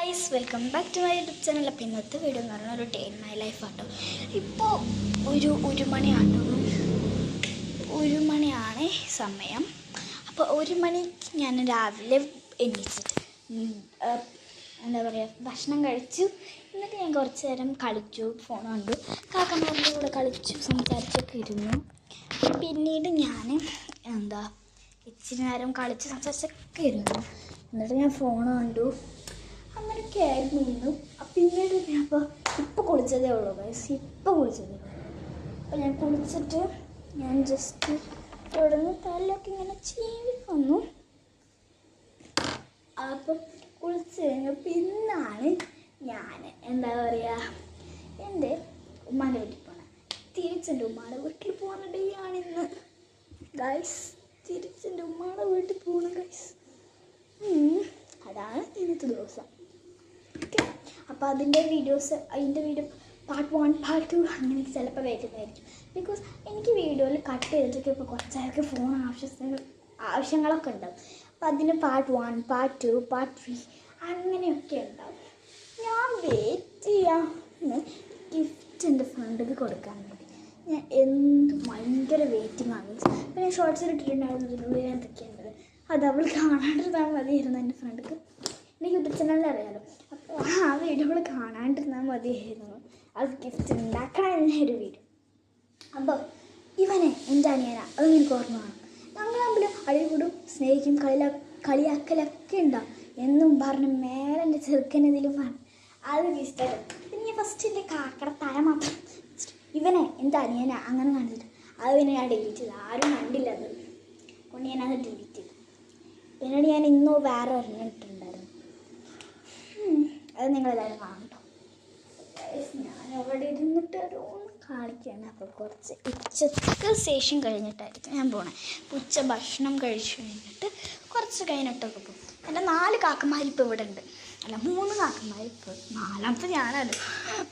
Guys welcome back to my YouTube channel. അപ്പോൾ ഇന്നത്തെ video എന്ന് പറഞ്ഞാൽ ഒരു ഡേ ഇൻ മൈ ലൈഫ് ആട്ടോ. ഇപ്പോൾ ഒരു മണിയാണ് സമയം. അപ്പോൾ 1 മണിക്ക് ഞാൻ രാവിലെ എണീച്ചിട്ട് എന്താ പറയുക ഭക്ഷണം കഴിച്ചു. എന്നിട്ട് ഞാൻ കുറച്ച് നേരം കളിച്ചു, ഫോൺ കണ്ടു, കാക്കമാരുടെ കൂടെ കളിച്ചു, സംസാരിച്ചൊക്കെ ഇരുന്നു. പിന്നീട് ഞാൻ ഇച്ചിരി നേരം കളിച്ച് സംസാരിച്ചൊക്കെ ഇരുന്നു. എന്നിട്ട് ഞാൻ ഫോൺ കണ്ടു, അങ്ങനെയൊക്കെ ആയിരുന്നു. പിന്നീട് ഞാൻ ഇപ്പോൾ കുളിച്ചതേ ഉള്ളൂ ഗൈസ്, ഇപ്പോൾ കുളിച്ചതേ ഉള്ളൂ. അപ്പോൾ ഞാൻ കുളിച്ചിട്ട് ഞാൻ ജസ്റ്റ് ഇവിടെ നിന്ന് തലയൊക്കെ ഇങ്ങനെ ചീവി വന്നു. അപ്പം കുളിച്ച് കഴിഞ്ഞു പിന്നാണ് ഞാൻ എന്താ പറയുക എൻ്റെ ഉമ്മാൻ്റെ വീട്ടിൽ പോകണം. തിരിച്ചെൻ്റെ ഉമ്മാടെ വീട്ടിൽ പോകുന്ന ഡേ ആണിന്ന് ഗൈസ്. തിരിച്ചെൻ്റെ ഉമ്മാടെ വീട്ടിൽ പോകണം ഗൈസ്. അതാണ് ഇന്നത്തെ ദിവസം. ഓക്കെ, അപ്പോൾ അതിൻ്റെ വീഡിയോ പാർട്ട് 1 പാർട്ട് 2 അങ്ങനെ ചിലപ്പോൾ വരുന്നതായിരിക്കും. ബിക്കോസ് എനിക്ക് വീഡിയോയിൽ കട്ട് ചെയ്തിട്ടൊക്കെ ഇപ്പോൾ കുറച്ചേർക്ക് ഫോൺ ആവശ്യങ്ങളൊക്കെ ഉണ്ടാവും. അപ്പോൾ അതിന് പാർട്ട് 1 പാർട്ട് 2 പാർട്ട് 3 അങ്ങനെയൊക്കെ ഉണ്ടാവും. ഞാൻ വെയിറ്റ് ചെയ്യാമെന്ന് ഗിഫ്റ്റ് എൻ്റെ ഫ്രണ്ടിന് കൊടുക്കാൻ വേണ്ടി ഞാൻ ഭയങ്കര വെയിറ്റിംഗ് ആണ്. അപ്പോൾ ഞാൻ ഷോർട്സിൽ ഇട്ടിട്ടുണ്ടായിരുന്നു ഇതിനുള്ളിൽ എന്തൊക്കെയുള്ളത്. അത് അവൾ കാണാണ്ടിരുന്നാൽ മതിയായിരുന്നു. എൻ്റെ ഫ്രണ്ടിക്ക് എനിക്ക് യൂട്യൂബ് ചാനലിൽ അറിയാമല്ലോ. അപ്പോൾ ആ വീഡിയോകൾ കാണാണ്ടിരുന്നാൽ മതിയായിരുന്നു. അത് ഗിഫ്റ്റ് ഉണ്ടാക്കണം എന്നൊരു വീഡിയോ. അപ്പോൾ ഇവനെ എൻ്റെ അനിയനാണ്, അത് എനിക്ക് ഓർമ്മ വേണം. ഞങ്ങൾ തമ്മിൽ അടികൂടും, സ്നേഹിക്കും, കളിയാക്കലൊക്കെ ഉണ്ടാവും എന്നും പറഞ്ഞ് മേലെ എൻ്റെ ചെറുക്കനെതിലും പറഞ്ഞു. അത് ഇഷ്ടമല്ല. പിന്നെ ഞാൻ ഫസ്റ്റ് എൻ്റെ കാക്കട തല മാത്രം ഇവനെ എൻ്റെ അനിയനാ അങ്ങനെ കാണിച്ചിട്ട് അത് പിന്നെ ഞാൻ ഡിലീറ്റ് ചെയ്തു. ആരും കണ്ടില്ല. അത് കൊണ്ട് ഞാനത് ഡിലീറ്റ് ചെയ്തു. പിന്നീട് ഞാൻ ഇന്നോ വേറെ ഒരെണ്ണിട്ടുണ്ടായിരുന്നു. അത് നിങ്ങളെല്ലാവരും കാണട്ടോ. ഞാൻ അവിടെ ഇരുന്നിട്ട് ഓരോന്ന് കാണിക്കുകയാണ്. അപ്പോൾ കുറച്ച് ഉച്ചക്ക് ശേഷം കഴിഞ്ഞിട്ടായിരിക്കും ഞാൻ പോണേ. ഉച്ച ഭക്ഷണം കഴിച്ചു കഴിഞ്ഞിട്ട് കുറച്ച് കഴിഞ്ഞിട്ടൊക്കെ പോകും. എൻ്റെ 4 കാക്കമാരിപ്പോൾ ഇവിടെ ഉണ്ട്. അല്ല 3 കാക്കമാരിപ്പോൾ, 4ാമത്തെ ഞാനത്.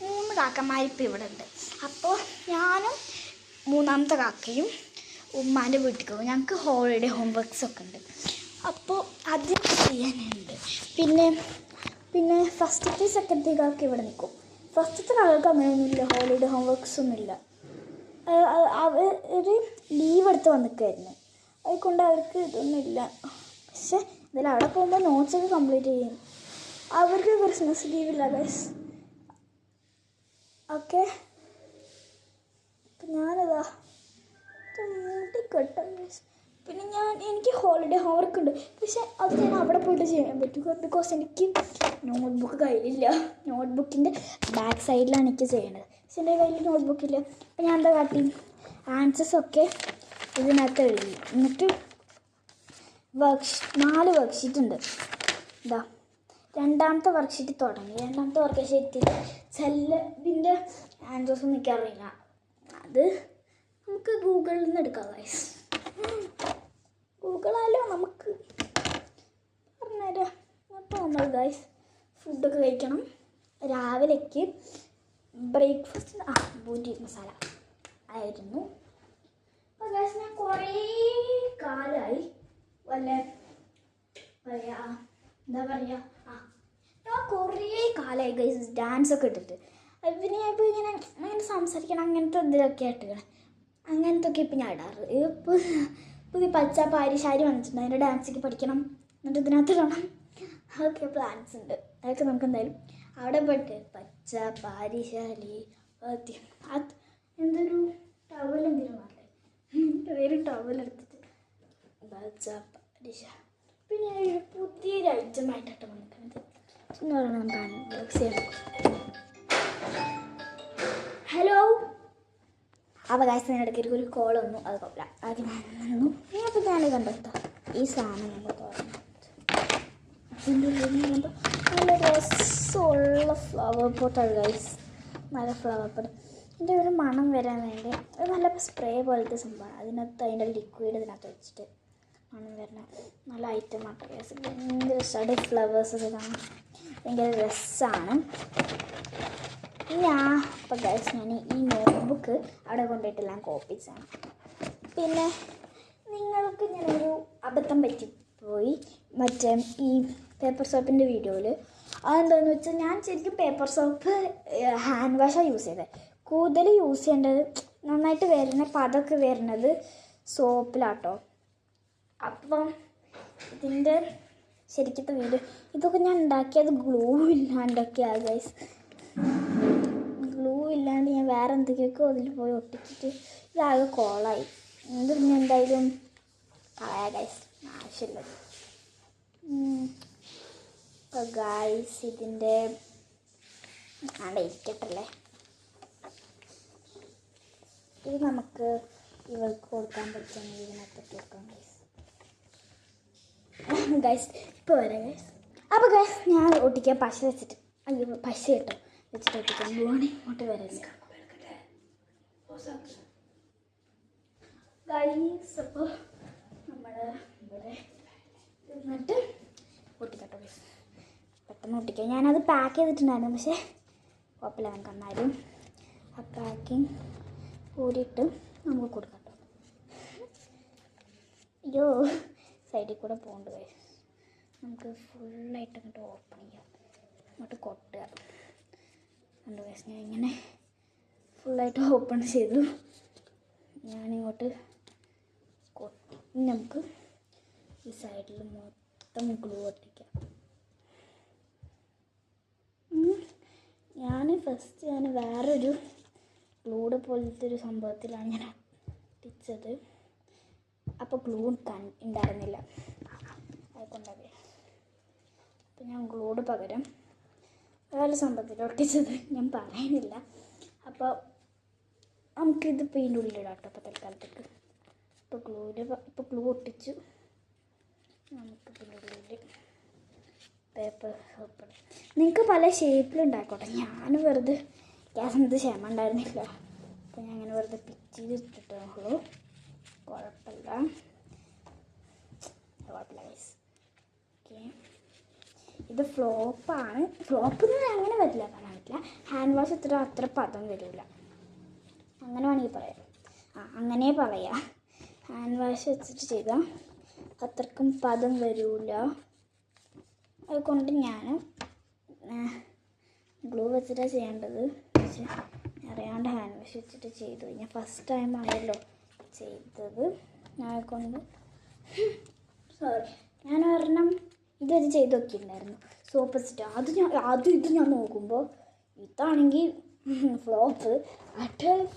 3 കാക്കമാരിപ്പോൾ ഇവിടെ ഉണ്ട്. അപ്പോൾ ഞാനും 3ാമത്തെ കാക്കയും ഉമ്മാൻ്റെ വീട്ടിൽ പോകും. ഞങ്ങൾക്ക് ഹോളിഡേ ഹോംവർക്ക്സൊക്കെ ഉണ്ട്. അപ്പോൾ അത് ചെയ്യാനുണ്ട്. പിന്നെ ഫസ്റ്റത്തെ സെക്കൻഡത്തെ കാക്ക ഇവിടെ നിൽക്കും. ഫസ്റ്റത്തെ കാക്കക്ക് അങ്ങനെയൊന്നുമില്ല, ഹോളിഡേ ഹോംവർക്ക്സൊന്നുമില്ല. അവർ ലീവ് എടുത്ത് വന്നിക്കായിരുന്നു. അതുകൊണ്ട് അവർക്ക് ഇതൊന്നുമില്ല. പക്ഷെ എന്തായാലും അവിടെ പോകുമ്പോൾ നോട്ട്സൊക്കെ കംപ്ലീറ്റ് ചെയ്യും. അവർക്ക് ക്രിസ്മസ് ലീവില്ല ഗൈസ്. ഓക്കെ, അപ്പം ഞാനതാ മൂട്ടിക്കെട്ടാം ഗൈസ്. പിന്നെ എനിക്ക് ഹോളിഡേ ഹോംവർക്ക് ഉണ്ട്. പക്ഷെ അത് ഞാൻ അവിടെ പോയിട്ട് ചെയ്യാൻ പറ്റും. ബിക്കോസ് എനിക്ക് നോട്ട്ബുക്ക് കയ്യിലില്ല. നോട്ട്ബുക്കിൻ്റെ ബാക്ക് സൈഡിലാണ് എനിക്ക് ചെയ്യേണ്ടത്. പക്ഷെ എൻ്റെ കയ്യിൽ നോട്ട്ബുക്കില്ല. അപ്പം ഞാൻ എന്താ കാട്ടി, ആൻസേഴ്സൊക്കെ ഇതിനകത്ത് എഴുതി. എന്നിട്ട് 4 വർക്ക്ഷീറ്റ് ഉണ്ട്. ഇതാ 2ാമത്തെ വർക്ക്ഷീറ്റ് തുടങ്ങി. 2ാമത്തെ വർക്ക്ഷീറ്റിൽ ഇതിൻ്റെ ആൻസേഴ്സൊന്നും എനിക്കറിയില്ല. അത് നമുക്ക് ഗൂഗിളിൽ നിന്ന് എടുക്കാം ഗൈസ്. ഗൂഗിളാലോ നമുക്ക് പറഞ്ഞുതരാം. അപ്പോൾ നമ്മൾ ഗൈസ് ഫുഡൊക്കെ കഴിക്കണം. രാവിലേക്ക് ബ്രേക്ക്ഫാസ്റ്റ് ബൂരി മസാല ആയിരുന്നു. അപ്പോൾ ഗൈസ് ഞാൻ കുറേ കാലമായി ഞാൻ കുറേ കാലമായി ഗൈസ് ഡാൻസൊക്കെ ഇട്ടിട്ട്. പിന്നെ ഞാൻ ഇപ്പോൾ ഇങ്ങനെ സംസാരിക്കണം അങ്ങനത്തെ ഇതിലൊക്കെ ഇട്ടിക്കണം. അങ്ങനത്തൊക്കെ ഇപ്പം ഞാൻ ഇടാറ്. ഇപ്പോൾ പുതിയ പച്ച പാരിശാരി വന്നിട്ടുണ്ട്. അതിൻ്റെ ഡാൻസൊക്കെ പഠിക്കണം, എന്നിട്ട് ഇതിനകത്ത് ഇടണം. അതൊക്കെ പ്ലാൻസ് ഉണ്ട്. അതൊക്കെ നമുക്ക് എന്തായാലും അവിടെ പോയിട്ട് പച്ച പാരിശാലി എന്തൊരു ടവലെന്തെങ്കിലും മാറേ വേറെ ടവലെടുത്തിട്ട് പച്ച പാരിശ. പിന്നെ പുതിയൊരു ഐറ്റമായിട്ടാണ് വന്നിട്ടുണ്ട്. എന്ന് പറയുന്നത് ഹലോ അവകാശത്തിനിടയ്ക്ക് ഒരു കോൾ വന്നു. അത് കുഴപ്പമില്ല. അത് ഞാൻ നിന്നു. അപ്പോൾ ഞാൻ കണ്ടെത്താ ഈ സാധനം നമ്മൾ തുറന്നു. അതിൻ്റെ ഉള്ളിൽ നല്ല രസമുള്ള ഫ്ലവർ പോട്ടാണ് ഗൈസ്. നല്ല ഫ്ലവർ പോട്ട്. എൻ്റെ ഒരു മണം വരാൻ വേണ്ടി അത് നല്ല സ്പ്രേ പോലത്തെ സംഭവമാണ്. അതിൻ്റെ ലിക്വിഡ് ഇതിനകത്ത് വെച്ചിട്ട് മണം വരണം. നല്ല ഐറ്റമാണ് ഗൈസ്. ഭയങ്കര രസമാണ്. ഫ്ലവേഴ്സൊക്കെ കാണാൻ ഭയങ്കര രസമാണ്. അപ്പോൾ ഗൈസ് ഞാൻ ഈ നോട്ട്ബുക്ക് അവിടെ കൊണ്ടുപോയിട്ടെല്ലാം കോപ്പീസാണ്. പിന്നെ നിങ്ങൾക്ക് ഞാനൊരു അബദ്ധം പറ്റിപ്പോയി. മറ്റേ ഈ പേപ്പർ സോപ്പിൻ്റെ വീഡിയോയിൽ അതെന്താണെന്ന് വെച്ചാൽ ഞാൻ ശരിക്കും പേപ്പർ സോപ്പ് ഹാൻഡ് വാഷാണ് യൂസ് ചെയ്തത്. കൂടുതൽ യൂസ് ചെയ്യേണ്ടത് നന്നായിട്ട് വരുന്ന പതൊക്കെ വരുന്നത് സോപ്പിലാട്ടോ. അപ്പം ഇതിൻ്റെ ശരിക്കത്തെ വീഡിയോ ഇതൊക്കെ ഞാൻ ഉണ്ടാക്കിയത് ഗ്ലൂ ഇല്ലാണ്ടൊക്കെയാണ് ഗൈസ്. ഗ്ലൂ ഇല്ലാണ്ട് ഞാൻ വേറെ എന്തൊക്കെയൊക്കെ അതിൽ പോയി ഒട്ടിച്ചിട്ട് ഇതാകെ കോളായി. പിന്നെ എന്തായാലും കളയാ ഗൈസ്, ആവശ്യമില്ലത്. അപ്പോൾ ഗൈസ് ഇതിൻ്റെ അവിടെ ഇരിക്കട്ടല്ലേ. ഇത് നമുക്ക് ഇവൾക്ക് കൊടുക്കാൻ പറ്റുമെങ്കിൽ ഇതിനകത്തൊക്കെ വെക്കാം ഗൈസ്. ഗൈസ് ഇപ്പോൾ വരാം ഗൈസ്. അപ്പോൾ ഗൈസ് ഞാൻ ഒട്ടിക്കാൻ പശ വെച്ചിട്ട് പശ കേട്ടോ വെച്ചിട്ട് ഒട്ടിക്കാൻ പോവാണ്. ഇങ്ങോട്ട് വരല്ലേ ഗൈസ്. അപ്പോൾ നമ്മൾ ഇവിടെ എന്നിട്ട് ഒട്ടിക്കട്ടോ ഗൈസ്. പെട്ടെന്ന് ഒട്ടിക്കാം. ഞാനത് പാക്ക് ചെയ്തിട്ടുണ്ടായിരുന്നു, പക്ഷേ കുഴപ്പമില്ല. നമുക്ക് എന്നാലും ആ പാക്കിങ് കൂടിയിട്ട് നമുക്ക് കൊടുക്കാം കേട്ടോ. അയ്യോ സൈഡിൽ കൂടെ പോകണ്ട ഗൈസ്. നമുക്ക് ഫുള്ളായിട്ട് അങ്ങോട്ട് ഓപ്പൺ ചെയ്യാം, അങ്ങോട്ട് കൊട്ടുക. കണ്ടു ഗൈസ്, ഞാൻ ഇങ്ങനെ ഫുള്ളായിട്ട് ഓപ്പൺ ചെയ്തു. ഞാനിങ്ങോട്ട് കൊട്ടി. നമുക്ക് ഈ സൈഡിൽ മൊത്തം ഗ്ലൂ ഒട്ടിക്കാം. ഞാൻ വേറൊരു ഗ്ലൂഡ് പോലത്തെ ഒരു സംഭവത്തിലാണ് ഞാൻ ഒട്ടിച്ചത്. അപ്പോൾ ഗ്ലൂ ഉണ്ടായിരുന്നില്ല, അതുകൊണ്ടത്. അപ്പോൾ ഞാൻ ഗ്ലൂഡ് പകരം വേറെ സംഭവത്തിൽ ഒട്ടിച്ചത് ഞാൻ പറയുന്നില്ല. അപ്പോൾ നമുക്കിത് പെയിൻ്റ് ഉള്ളിലിടാം കേട്ടോ. അപ്പോൾ തൽക്കാലത്തേക്ക് ഇപ്പോൾ ഗ്ലൂ ഒട്ടിച്ചു. നമുക്ക് ഇതിൻ്റെ ഉള്ളിൽ പേപ്പർ സോപ്പ് നിങ്ങൾക്ക് പല ഷേപ്പിലുണ്ടായിക്കോട്ടെ. ഞാൻ വെറുതെ ഗ്യാസിനകത്ത് ക്ഷമ ഉണ്ടായിരുന്നില്ല, അപ്പോൾ ഞാൻ അങ്ങനെ വെറുതെ പിച്ച് ചെയ്തിട്ടിട്ടേ ഉള്ളൂ. കുഴപ്പമില്ല ഗൈസ്. ഓക്കെ, ഇത് ഫ്ലോപ്പാണ്. ഫ്ലോപ്പ് അങ്ങനെ വരില്ല, പറയാൻ പറ്റില്ല. ഹാൻഡ് വാഷ് അത്ര പദം വരില്ല, അങ്ങനെ വേണമെങ്കിൽ പറയാം. അങ്ങനെ പറയാം. ഹാൻഡ് വാഷ് വെച്ചിട്ട് ചെയ്താൽ അത്രക്കും പദം വരില്ല. അതുകൊണ്ട് ഞാൻ ഗ്ലൂ വെച്ചിട്ടാണ് ചെയ്യേണ്ടത്. പക്ഷെ അറിയാണ്ട് ഹാൻഡ് വാഷ് വെച്ചിട്ട് ചെയ്തു. ഞാൻ ഫസ്റ്റ് ടൈം ആയല്ലോ ചെയ്തത്. അതുകൊണ്ട് സോറി. ഞാൻ ഒരെണ്ണം ഇതൊരു ചെയ്ത് നോക്കിയിട്ടുണ്ടായിരുന്നു സോപ്പ് വെച്ചിട്ട്. ഇത് ഞാൻ നോക്കുമ്പോൾ ഇതാണെങ്കിൽ ഫ്ലോപ്പ്,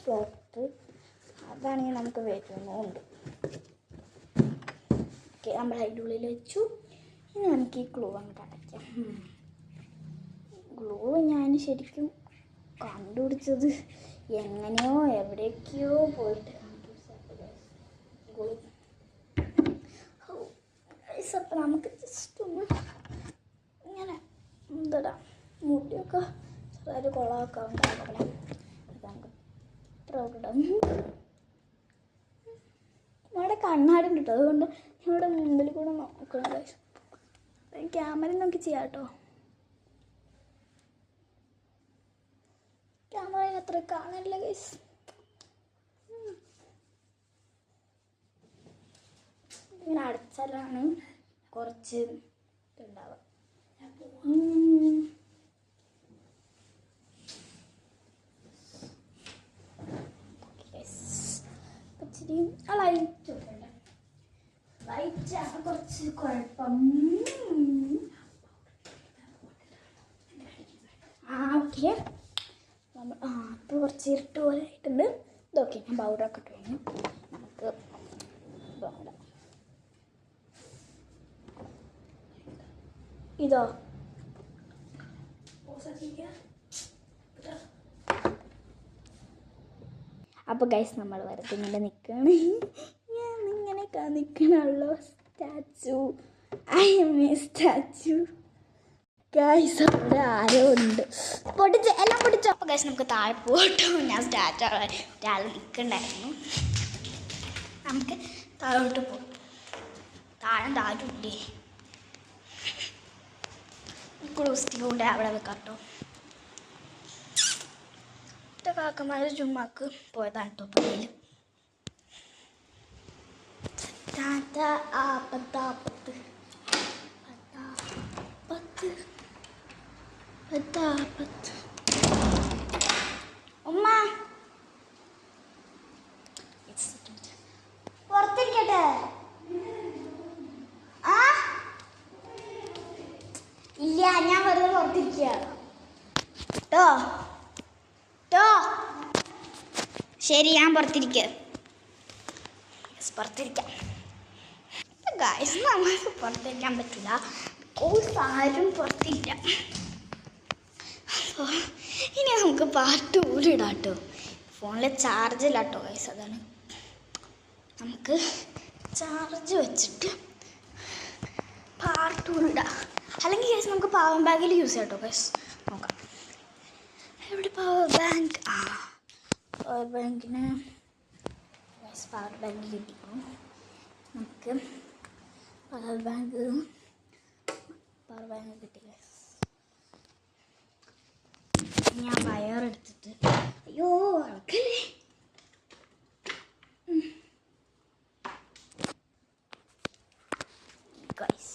ഫ്ലോപ്പ്. അതാണെങ്കിൽ നമുക്ക് വരുന്നുണ്ട്. ഓക്കെ, നമ്മൾ അതിൻ്റെ ഉള്ളിൽ വെച്ചു. ഇനി നമുക്ക് ഈ ഗ്ലൂ അങ്ങോട്ട് അടയ്ക്കാം. ഗ്ലൂ ഞാൻ ശരിക്കും കണ്ടുപിടിച്ചത് എങ്ങനെയോ എവിടേക്കോ പോയിട്ട് ഗ്ലൂ. അപ്പം നമുക്ക് ജസ്റ്റ് ഒന്ന് ഇങ്ങനെ എന്താ മുടിയൊക്കെ ചെറിയൊരു കുളമൊക്കെ ഉണ്ടാകണം. നമുക്ക് പ്രോഗ്രാം നമ്മുടെ കണ്ണാടി ഉണ്ട് കേട്ടോ, അതുകൊണ്ട് ഇവിടെ മുമ്പിൽ കൂടെ നോക്കണം ഗൈസ്. ക്യാമറയിൽ നോക്കി ചെയ്യാം കേട്ടോ. ക്യാമറയിൽ അത്ര കാണില്ല ഗൈസ്. ഇങ്ങനെ അടച്ചാലാണ് കുറച്ച് ഇതുണ്ടാവുക. ഇച്ചിരി ആ ലൈറ്റ് വെക്കണ്ട. ലൈറ്റാണ് കുറച്ച് കുഴപ്പം. ഓക്കെ, ഇപ്പോൾ കുറച്ച് ഇരുട്ട് പോലെ ആയിട്ടുണ്ട്. ഇതൊക്കെ ഞാൻ പൗഡറൊക്കെ ഇട്ട് കഴിഞ്ഞു. നമുക്ക് ഇതോ അപ്പോൾ ഗൈസ് നമ്മൾ വെറുതെ ഇങ്ങനെ നിൽക്കുകയാണ്. ഞാൻ ഇങ്ങനെയൊക്കെ നിൽക്കണുള്ളൂ. Statue, I'm a statue. Guys അവിടെ ആരോ ഉണ്ട്. പൊട്ടിച്ച് എല്ലാം പൊട്ടിച്ചു. അപ്പോൾ ഗൈസ് നമുക്ക് താഴെ പോട്ടോ. ഞാൻ സ്റ്റാച്ചു ഒരാൾ നിൽക്കണ്ടായിരുന്നു. നമുക്ക് താഴോട്ട് പോകും. താഴെ ക്ലൂസ്റ്റിക്കൊണ്ട് അവിടെ വെക്കാം കേട്ടോ. കാക്കമാർ ചുമ്മാക്ക് പോയതാണ് കേട്ടോ. പള്ളിയിൽ ഉമ്മ പുറത്തിരിക്കട്ടെ. ആ ഇല്ല, ഞാൻ വെറുതെ പുറത്തിരിക്കുക കേട്ടോ. ശരി, ഞാൻ പുറത്തിരിക്കാം. ഗായ്സ്, നമുക്ക് പുറത്തിരിക്കാൻ പറ്റില്ല. ആരും പുറത്തില്ല. അപ്പോൾ ഇനി നമുക്ക് പാർട്ട് കൂടി ഇടാം കേട്ടോ. ഫോണിൽ ചാർജില്ല കേട്ടോ ഗൈസ്, അതാണ്. നമുക്ക് ചാർജ് വെച്ചിട്ട് പാർട്ട് കൂടി ഇടാം. അല്ലെങ്കിൽ ഗൈസ് നമുക്ക് പവർ ബാങ്കിൽ യൂസ് ചെയ്യാം കേട്ടോ ഗൈസ്. നോക്കാം എവിടെ പവർ ബാങ്ക്. പവർ ബാങ്കിന് ഗൈസ് പവർ ബാങ്ക് കിട്ടിക്കും. നമുക്ക് പവർ ബാങ്ക് കിട്ടി ഗൈസ്. ഞാൻ വയറെടുത്തിട്ട് അയ്യോ ആൾക്കല്ലേ ഗൈസ്.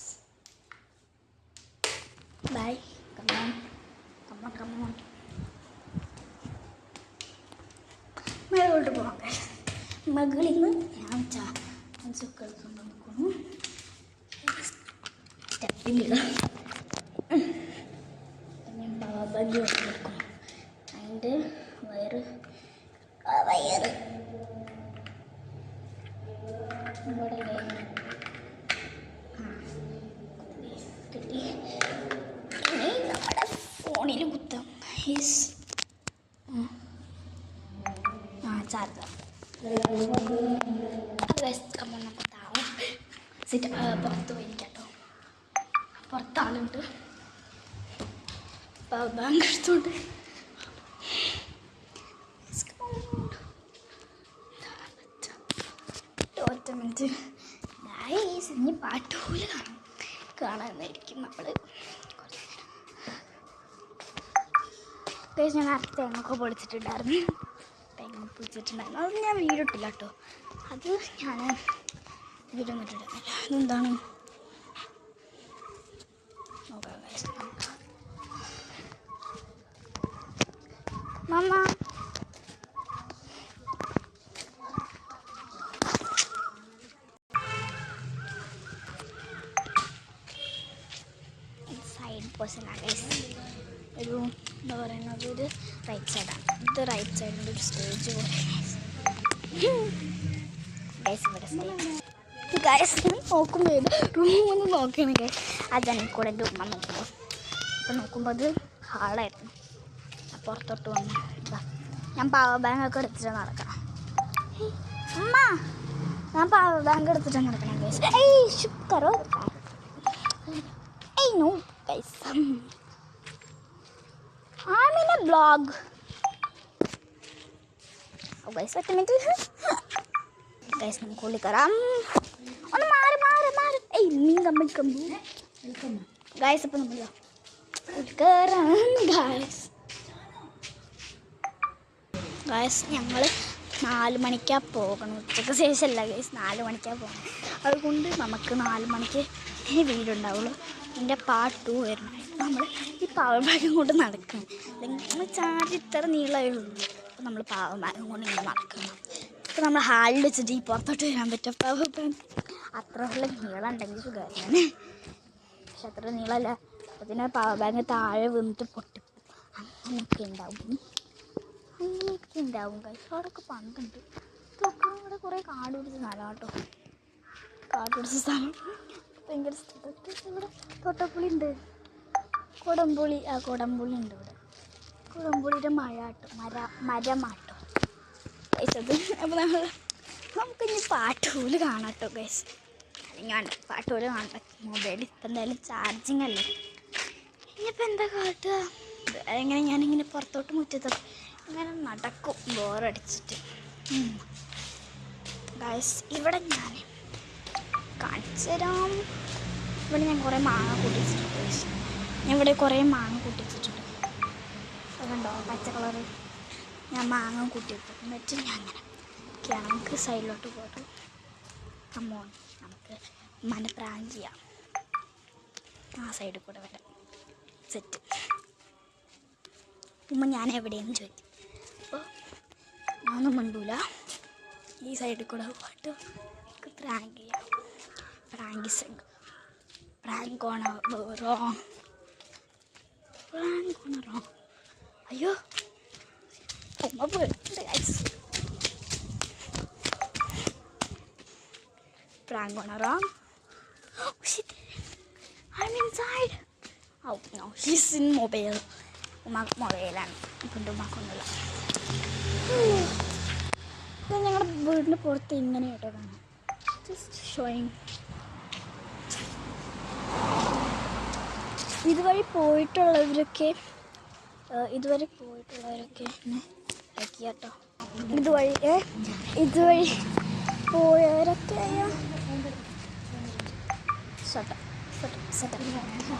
ബൈ. കമ്മോൺ മേലോട്ട് പോകാം ഗൈസ്. മകളിൽ നിന്ന് ഞാൻ ചാൻസൊക്കെ എടുത്തുകൊണ്ട് നോക്കുന്നു. സ്റ്റെപ്പില്ല ഞാൻ ബാബാജി എടുക്കും. അതിൻ്റെ വയറ് ഇവിടെ കിട്ടി. ഇനി നമ്മുടെ ഫോണിൽ കുത്താം. ചാർജർ നമുക്ക് താവും. പുറത്ത് പോയിരിക്കാട്ടോ. പുറത്താളുണ്ട്. പവർ ബാങ്ക് എടുത്തോണ്ട് ഒറ്റ മിനിറ്റ്. ഇനി പാട്ട് പോലെ കാണാനായിരിക്കും നമ്മൾ. ഞാൻ നേരത്തെ തേങ്ങൊക്കെ പൊളിച്ചിട്ടുണ്ടായിരുന്നു. അത് ഞാൻ വീഡിയോ ഇട്ടില്ല കേട്ടോ. അത് ഞാൻ വീഡിയോ ഒന്നും ഇട്ടിട്ടില്ല. അതെന്താണ് നോക്കാം മമ്മ. സൈഡ് പോർഷനാണ് ഗൈസ്. ഒരു എന്താ പറയുന്നത്, ഒരു റൈറ്റ് സൈഡാണ്. ഇത് റൈറ്റ് സൈഡിൻ്റെ ഒരു സ്റ്റേജ് പോലെ ഗൈസ്. ഇവിടെ സ്റ്റേജ് ഗൈസ് നോക്കുമ്പോൾ ഇത് റൂമൊന്ന് നോക്കുകയാണ് ഗൈസ്. ആ ജനൽ കൂടെ എൻ്റെ ഉമ്മ നോക്കുമ്പോൾ അപ്പോൾ നോക്കുമ്പോൾ അത് ഹാളായിരുന്നു. പുറത്തോട്ട് വന്നു. ഞാൻ പവർ ബാങ്ക് ഒക്കെ എടുത്തിട്ട് നടക്കണം. ഉമ്മ, ഞാൻ പവർ ബാങ്ക് എടുത്തിട്ട് നടക്കണം ഗൈസ്. ശുക്രോ no guys. I'm in a vlog. Oh guys, wait a minute. Guys, നമുക്ക് ഉള്ളിൽ കയറാം. ഒന്ന് മാറി. നീങ്ങമ്മ ഗൈസ്. അപ്പം നമ്മൾ കയറാം ഗൈസ്. ഞങ്ങൾ 4 മണിക്കാണ് പോകണം. ഉച്ചയ്ക്ക് ശേഷമല്ല ഗൈസ്, 4 മണിക്കാണ് പോകണം. അതുകൊണ്ട് നമുക്ക് 4 മണിക്ക് വീടുണ്ടാവുള്ളൂ. എൻ്റെ പാർട്ട് 2 വരണം. നമ്മൾ ഈ പവർ ബാഗും കൊണ്ട് നടക്കണം. അല്ലെങ്കിൽ നമ്മൾ ചാർജ് ഇത്ര നീളമേ ഉള്ളൂ. അപ്പോൾ നമ്മൾ പവർ ബാഗും കൊണ്ട് ഇങ്ങനെ നടക്കണം. അപ്പോൾ നമ്മൾ ഹാളിൽ വെച്ചിട്ട് ഈ പുറത്തോട്ട് വരാൻ പറ്റും. പവർ ബാങ്ക് അത്ര ഉള്ള നീളം ഉണ്ടെങ്കിൽ സുഖമായിരുന്നു. പക്ഷെ അത്ര നീളമല്ല. അതിന് പവർ ബാങ്ക് താഴെ വീണിട്ട് പൊട്ടി അങ്ങനെയൊക്കെ ഉണ്ടാവും കഴിച്ച്. അവിടെയൊക്കെ പണ്ടുണ്ട്. ഇതൊക്കെ ഇവിടെ കുറേ കാട് പിടിച്ച സ്ഥലം കേട്ടോ. കാട് പിടിച്ച സ്ഥലം ഭയങ്കര സ്ഥലത്ത്. ഇവിടെ തൊട്ടപ്പുളി ഉണ്ട്, കുടംപുളി ഉണ്ട് ഇവിടെ. കുടംപുളിയുടെ മരമാട്ടോ കഴിച്ചത്. അപ്പോൾ നമുക്കിനി പാട്ട് പോലെ കാണാം കേട്ടോ ഗൈസ്. അല്ലെങ്കിൽ വേണ്ട, പാട്ട് പോലെ കാണണ്ട. മൊബൈൽ ഇപ്പം എന്തായാലും ചാർജിങ് അല്ലേ. ഇനിയിപ്പോൾ എന്താ കാട്ടുക? എങ്ങനെ ഞാനിങ്ങനെ പുറത്തോട്ട് മുറ്റത്തൊക്കെ ഇങ്ങനെ നടക്കും ബോറടിച്ചിട്ട് ഗൈസ്. ഇവിടെ ഞാൻ കാണിച്ചു തരാം. ഇവിടെ ഞാൻ കുറേ മാങ്ങ കൂട്ടിച്ചിട്ടുണ്ട് ഗൈസ്. അതുകൊണ്ടോ പച്ച കളറ് ഞാൻ മാങ്ങ കൂട്ടിയിട്ട് എന്നിട്ട് ഞാൻ അങ്ങനെ ഒക്കെയാണ്. നമുക്ക് സൈഡിലോട്ട് പോയിട്ട് കമ്മോൺ നമുക്ക് പ്രാങ്ക് ചെയ്യാം. ആ സൈഡിൽ കൂടെ വരാം. സെറ്റ് ഉമ്മ ഞാൻ എവിടെയെന്ന് ചോദിക്കും. അപ്പോൾ ഞാനൊന്നും മിണ്ടൂല. ഈ സൈഡിൽ കൂടെ പോയിട്ട് പ്രാങ്ക് ചെയ്യാം. Prank on wrong. അയ്യോ ഉമ്മ പോയിട്ടുണ്ട് guys. Prank on wrong. Oh shit! I'm inside. Oh no, he's in mobile. മൊബൈലാണ് ഇപ്പം ഉമ്മാക്കൊന്നുമില്ല. ഇത് ഞങ്ങളുടെ വീടിൻ്റെ പുറത്ത് ഇങ്ങനെ കേട്ടോ കാണാം. Just showing. ഇതുവഴി പോയിട്ടുള്ളവരൊക്കെ എന്നെ ലൈക്ക് ചെയ്യാം കേട്ടോ. ഇതുവഴി പോയവരൊക്കെ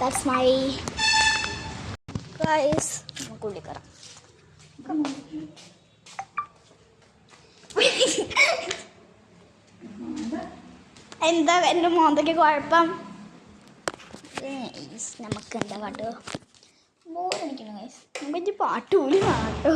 That's my guys. നമുക്കുള്ളിൽ കയറാം. എന്താ എൻ്റെ മോന്തയ്ക്ക് കുഴപ്പം? നമുക്ക് എന്താ പാട്ടോ ബോറടിക്കണം ഗൈസ്. നമുക്ക് പാട്ട് പോലും പാട്ടോ.